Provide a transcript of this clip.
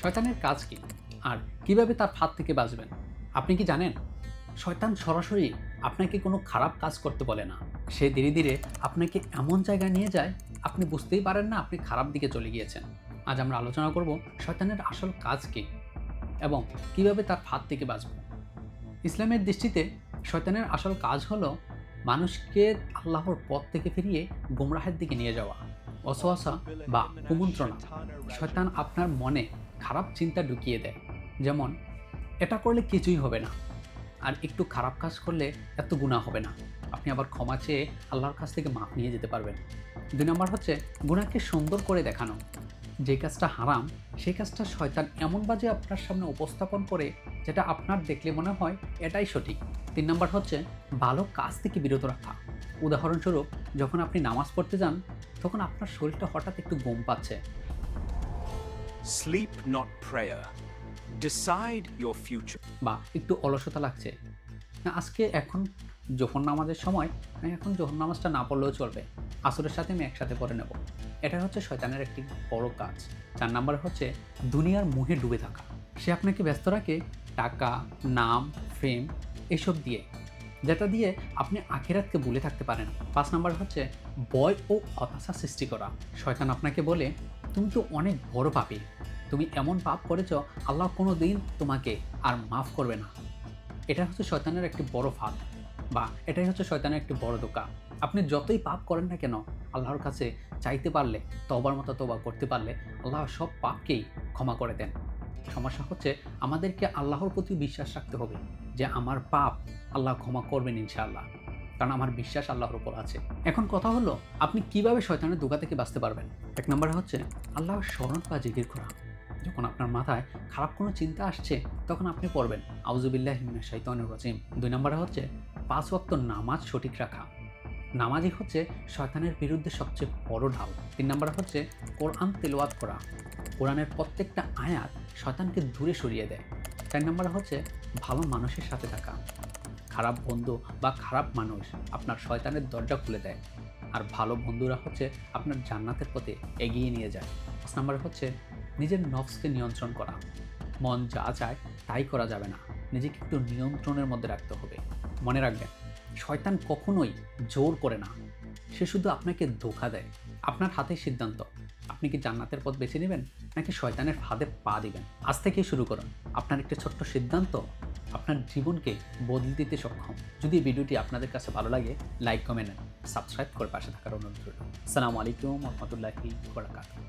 শয়তানের কাজ কি আর কিভাবে তার ফাঁদ থেকে বাঁচবেন? আপনি কি জানেন? শয়তান সরাসরি আপনাকে কোনো খারাপ কাজ করতে বলে না। সে ধীরে ধীরে আপনাকে এমন জায়গায় নিয়ে যায় আপনি বুঝতেই পারেন না আপনি খারাপ দিকে চলে গিয়েছেন। আজ আমরা আলোচনা করব শয়তানের আসল কাজ কি এবং কিভাবে তার ফাঁদ থেকে বাঁচব। ইসলামের দৃষ্টিতে শয়তানের আসল কাজ হলো মানুষকে আল্লাহর পথ থেকে ফিরিয়ে গোমরাহের দিকে নিয়ে যাওয়া, ওয়াসওয়াসা বা কুমন্ত্রণা। শয়তান আপনার মনে খারাপ চিন্তা ঢুকিয়ে দেয়, যেমন এটা করলে কিছুই হবে না, আর একটু খারাপ কাজ করলে এত গুনাহ হবে না, আপনি আবার ক্ষমা চেয়ে আল্লাহর কাছ থেকে মাফ নিয়ে যেতে পারবেন। ২ নম্বর হচ্ছে গুনাহকে সুন্দর করে দেখানো। যে কাজটা হারাম সেই কাজটা শয়তান এমন বাজে আপনার সামনে উপস্থাপন করে যেটা আপনার দেখলে মনে হয় এটাই সঠিক। ৩ নম্বর হচ্ছে ভালো কাজ থেকে বিরত রাখা। উদাহরণস্বরূপ, যখন আপনি নামাজ পড়তে যান তখন আপনার শরীরটা হঠাৎ একটু ঘুম পাচ্ছে Sleep, not prayer. Decide your future. বা একটু অলসতা লাগছে, না আজকে এখন জোহর নামাজের সময়, আমি এখন জোহর নামাজটা না পড়লেও চলবে, আসরের সাথে আমি একসাথে পড়ে নেব। এটা হচ্ছে শয়তানের একটি বড় কাজ। ৪ নম্বর হচ্ছে দুনিয়ার মোহে ডুবে থাকা। সে আপনাকে ব্যস্ত রাখে টাকা, নাম, ফেম এসব দিয়ে, যেটা দিয়ে আপনি আখিরাতকে ভুলে থাকতে পারেন। ৫ নম্বর হচ্ছে ভয় ও হতাশা সৃষ্টি করা। শয়তান আপনাকে বলে তুমি তো অনেক বড় পাপী, তুমি এমন পাপ করেছ আল্লাহ কোনো দিন তোমাকে আর মাফ করবে না। এটা হচ্ছে শয়তানের একটি বড় ফাঁদ, বা এটাই হচ্ছে শয়তানের একটি বড় ধোঁকা। আপনি যতই পাপ করেন না কেন, আল্লাহর কাছে চাইতে পারলে, তওবার মতো তওবা করতে পারলে আল্লাহ সব পাপকেই ক্ষমা করে দেন। সমস্যা হচ্ছে আমাদেরকে আল্লাহর প্রতি বিশ্বাস রাখতে হবে যে আমার পাপ আল্লাহ ক্ষমা করবেন ইনশাআল্লাহ, কারণ আমার বিশ্বাস আল্লাহর উপর আছে। এখন কথা হলো আপনি কিভাবে শয়তানের ধোঁকা থেকে বাঁচতে পারবেন। ১ নম্বরে হচ্ছে আল্লাহর স্মরণ বা জিকির করা। যখন আপনার মাথায় খারাপ কোনো চিন্তা আসছে তখন আপনি পড়বেন আউযুবিল্লাহি মিনাশ শাইতানির রাজিম। ২ নম্বরে হচ্ছে ৫ ওয়াক্ত নামাজ সঠিক রাখা। নামাজই হচ্ছে শয়তানের বিরুদ্ধে সবচেয়ে বড় ঢাল। ৩ নম্বরে হচ্ছে কোরআন তেলাওয়াত করা। কোরআনের প্রত্যেকটা আয়াত শয়তানকে দূরে সরিয়ে দেয়। ৪ নম্বরে হচ্ছে ভালো মানুষের সাথে থাকা। খারাপ বন্ধু বা খারাপ মানুষ আপনার শয়তানের দরজা খুলে দেয়, আর ভালো বন্ধুরা হচ্ছে আপনার জান্নাতের পথে এগিয়ে নিয়ে যায়। ৫ নম্বরে হচ্ছে নিজের নফসকে নিয়ন্ত্রণ করা। মন যা চায় তাই করা যাবে না, নিজেকে একটু নিয়ন্ত্রণের মধ্যে রাখতে হবে। মনে রাখবেন, শয়তান কখনোই জোর করে না, সে শুধু আপনাকে ধোঁকা দেয়। আপনার হাতে সিদ্ধান্ত, আপনি কি জান্নাতের পথ বেছে নেবেন নাকি শয়তানের ফাঁদে পা দিবেন। আজ থেকেই শুরু করুন। আপনার একটি ছোট্ট সিদ্ধান্ত আপনার জীবনকে বদলে দিতে সক্ষম। যদি এই ভিডিওটি আপনাদের কাছে ভালো লাগে, লাইক, কমেন্ট, সাবস্ক্রাইব করে পাশে থাকার অনুরোধ রইল। আসসালামু আলাইকুম ওয়া রাহমাতুল্লাহি ওয়া বারাকাতুহু।